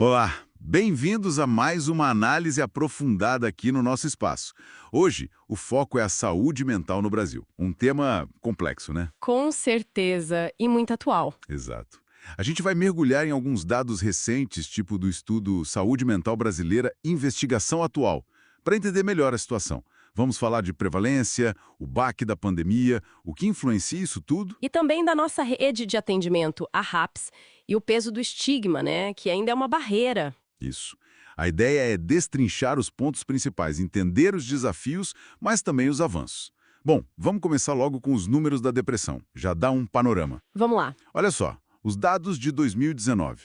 Olá, bem-vindos a mais uma análise aprofundada aqui no nosso espaço. Hoje, o foco é a saúde mental no Brasil. Um tema complexo, né? Com certeza, e muito atual. Exato. A gente vai mergulhar em alguns dados recentes, tipo do estudo Saúde Mental Brasileira Investigação Atual, para entender melhor a situação. Vamos falar de prevalência, o baque da pandemia, o que influencia isso tudo? E também da nossa rede de atendimento, a RAPS, e o peso do estigma, né, que ainda é uma barreira. Isso. A ideia é destrinchar os pontos principais, entender os desafios, mas também os avanços. Bom, vamos começar logo com os números da depressão. Já dá um panorama. Vamos lá. Olha só, os dados de 2019.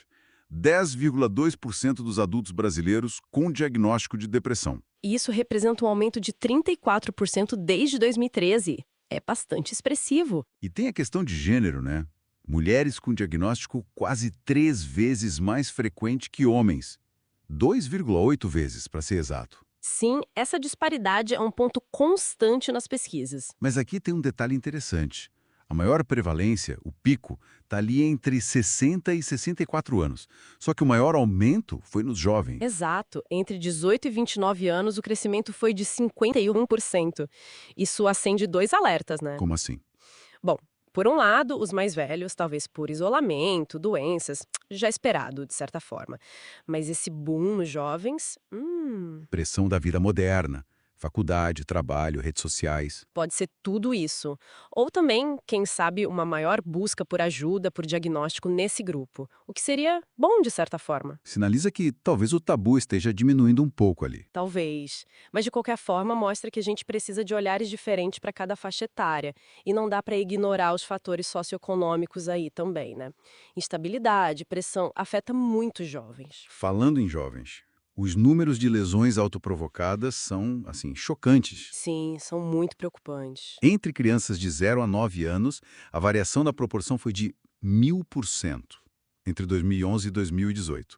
10,2% dos adultos brasileiros com diagnóstico de depressão. E isso representa um aumento de 34% desde 2013. É bastante expressivo. E tem a questão de gênero, né? Mulheres com diagnóstico quase 3 vezes mais frequente que homens. 2,8 vezes, para ser exato. Sim, essa disparidade é um ponto constante nas pesquisas. Mas aqui tem um detalhe interessante. A maior prevalência, o pico, está ali entre 60 e 64 anos. Só que o maior aumento foi nos jovens. Exato. Entre 18 e 29 anos, o crescimento foi de 51%. Isso acende dois alertas, né? Como assim? Bom, por um lado, os mais velhos, talvez por isolamento, doenças, já esperado, de certa forma. Mas esse boom nos jovens, Pressão da vida moderna. Faculdade, trabalho, redes sociais. pode ser tudo isso. Ou também, quem sabe, uma maior busca por ajuda, por diagnóstico nesse grupo. O que seria bom, de certa forma. Sinaliza que talvez o tabu esteja diminuindo um pouco ali. Talvez. Mas, de qualquer forma, mostra que a gente precisa de olhares diferentes para cada faixa etária. E não dá para ignorar os fatores socioeconômicos aí também, né? Instabilidade, pressão, afeta muito os jovens. Falando em jovens, os números de lesões autoprovocadas são, assim, chocantes. Sim, são muito preocupantes. Entre crianças de 0 a 9 anos, a variação da proporção foi de 1000% entre 2011 e 2018.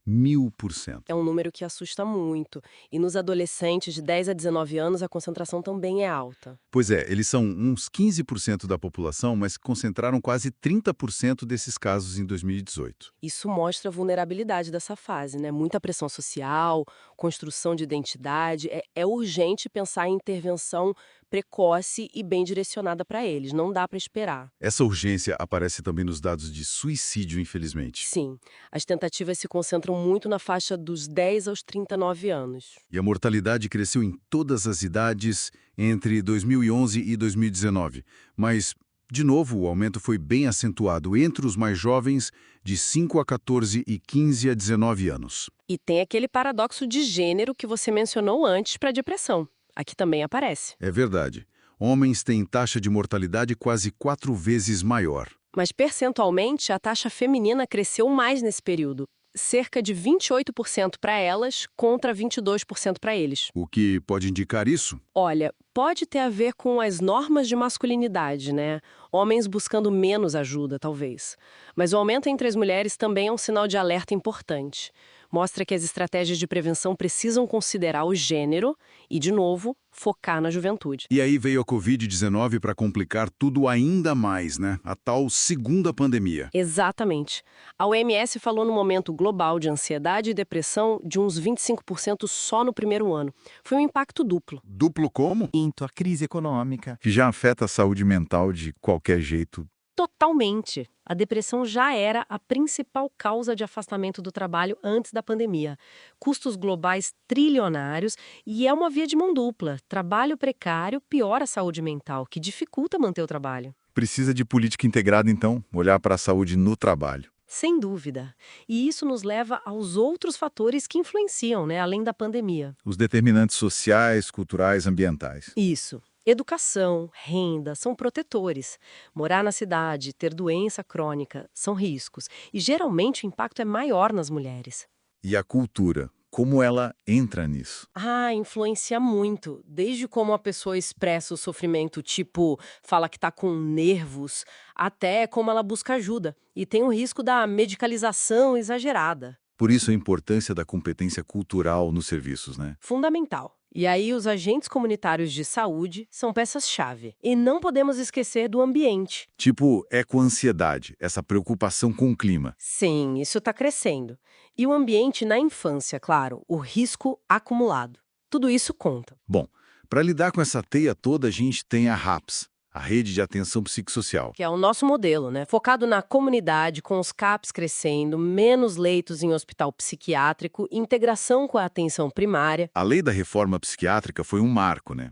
1000%. É um número que assusta muito. E nos adolescentes de 10 a 19 anos, a concentração também é alta. Pois é, eles são uns 15% da população, mas concentraram quase 30% desses casos em 2018. Isso mostra a vulnerabilidade dessa fase, né? Muita pressão social, construção de identidade. É urgente pensar em intervenção precoce e bem direcionada para eles. Não dá para esperar. Essa urgência aparece também nos dados de suicídio, infelizmente. Sim, as tentativas se concentram muito na faixa dos 10 aos 39 anos. E a mortalidade cresceu em todas as idades entre 2011 e 2019. Mas, de novo, o aumento foi bem acentuado entre os mais jovens, de 5 a 14 e 15 a 19 anos. E tem aquele paradoxo de gênero que você mencionou antes para a depressão. Aqui também aparece. É verdade. Homens têm taxa de mortalidade quase 4 vezes maior. Mas percentualmente, a taxa feminina cresceu mais nesse período. Cerca de 28% para elas contra 22% para eles. O que pode indicar isso? Olha, pode ter a ver com as normas de masculinidade, né? Homens buscando menos ajuda, talvez. Mas o aumento entre as mulheres também é um sinal de alerta importante. Mostra que as estratégias de prevenção precisam considerar o gênero e, de novo, focar na juventude. E aí veio a Covid-19 para complicar tudo ainda mais, né? A tal segunda pandemia. Exatamente. A OMS falou no momento global de ansiedade e depressão de uns 25% só no primeiro ano. Foi um impacto duplo. Duplo como? Quinto, a crise econômica. Que já afeta a saúde mental de qualquer jeito. Totalmente. A depressão já era a principal causa de afastamento do trabalho antes da pandemia. Custos globais trilionários e é uma via de mão dupla. Trabalho precário piora a saúde mental, que dificulta manter o trabalho. Precisa de política integrada, então, olhar para a saúde no trabalho. Sem dúvida. E isso nos leva aos outros fatores que influenciam, né, além da pandemia. Os determinantes sociais, culturais, ambientais. Isso. Educação, renda são protetores. Morar na cidade, ter doença crônica são riscos. E geralmente o impacto é maior nas mulheres. E a cultura, como ela entra nisso? Influencia muito. Desde como a pessoa expressa o sofrimento, tipo, fala que tá com nervos, até como ela busca ajuda. E tem o risco da medicalização exagerada. Por isso a importância da competência cultural nos serviços, né? Fundamental. E aí os agentes comunitários de saúde são peças-chave. E não podemos esquecer do ambiente. Tipo, ecoansiedade, essa preocupação com o clima. Sim, isso está crescendo. E o ambiente na infância, claro, o risco acumulado. Tudo isso conta. Bom, para lidar com essa teia toda, a gente tem a RAPS, a Rede de Atenção Psicossocial. Que é o nosso modelo, né? Focado na comunidade, com os CAPs crescendo, menos leitos em hospital psiquiátrico, integração com a atenção primária. A lei da reforma psiquiátrica foi um marco, né?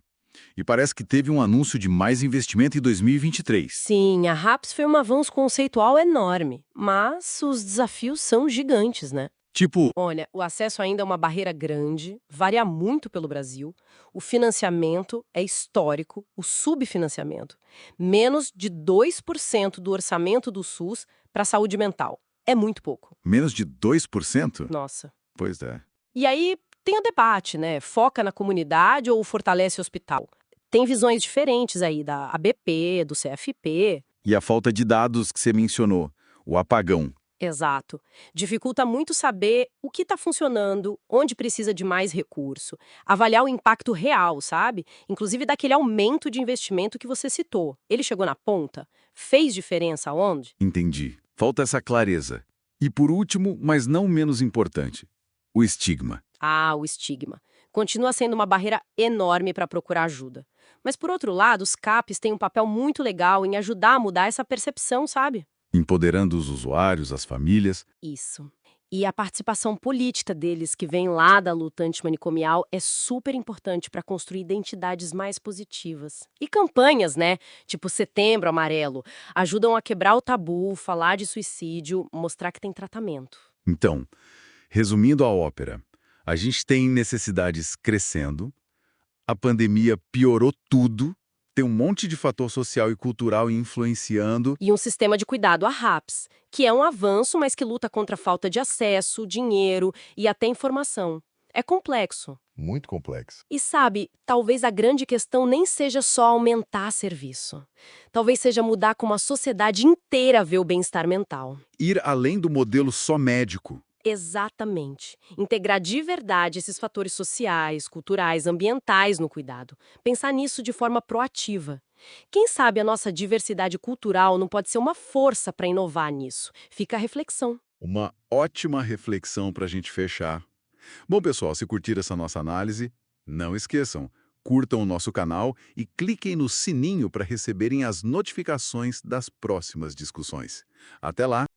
E parece que teve um anúncio de mais investimento em 2023. Sim, a RAPS foi um avanço conceitual enorme, mas os desafios são gigantes, né? Tipo, Olha, o acesso ainda é uma barreira grande, varia muito pelo Brasil, o financiamento é histórico, o subfinanciamento. Menos de 2% do orçamento do SUS para a saúde mental. É muito pouco. menos de 2%? Nossa. Pois é. E aí tem o debate, né? Foca na comunidade ou fortalece o hospital? Tem visões diferentes aí da ABP, do CFP. E a falta de dados que você mencionou, o apagão. Exato. Dificulta muito saber o que está funcionando, onde precisa de mais recurso, avaliar o impacto real, sabe? Inclusive daquele aumento de investimento que você citou. Ele chegou na ponta? Fez diferença onde? Entendi. Falta essa clareza. E por último, mas não menos importante, o estigma. Ah, o estigma. Continua sendo uma barreira enorme para procurar ajuda. Mas, por outro lado, os CAPs têm um papel muito legal em ajudar a mudar essa percepção, sabe? Empoderando os usuários, as famílias. Isso. E a participação política deles, que vem lá da luta antimanicomial, é super importante para construir identidades mais positivas. E campanhas, né? Tipo Setembro Amarelo, ajudam a quebrar o tabu, falar de suicídio, mostrar que tem tratamento. Então, resumindo a ópera, a gente tem necessidades crescendo, a pandemia piorou tudo, tem um monte de fator social e cultural influenciando. E um sistema de cuidado, a RAPS, que é um avanço, mas que luta contra a falta de acesso, dinheiro e até informação. É complexo. Muito complexo. E sabe, talvez a grande questão nem seja só aumentar serviço. Talvez seja mudar como a sociedade inteira vê o bem-estar mental. Ir além do modelo só médico. Exatamente. Integrar de verdade esses fatores sociais, culturais, ambientais no cuidado. Pensar nisso de forma proativa. Quem sabe a nossa diversidade cultural não pode ser uma força para inovar nisso? Fica a reflexão. Uma ótima reflexão para a gente fechar. Bom, pessoal, se curtir essa nossa análise, não esqueçam, curtam o nosso canal e cliquem no sininho para receberem as notificações das próximas discussões. Até lá!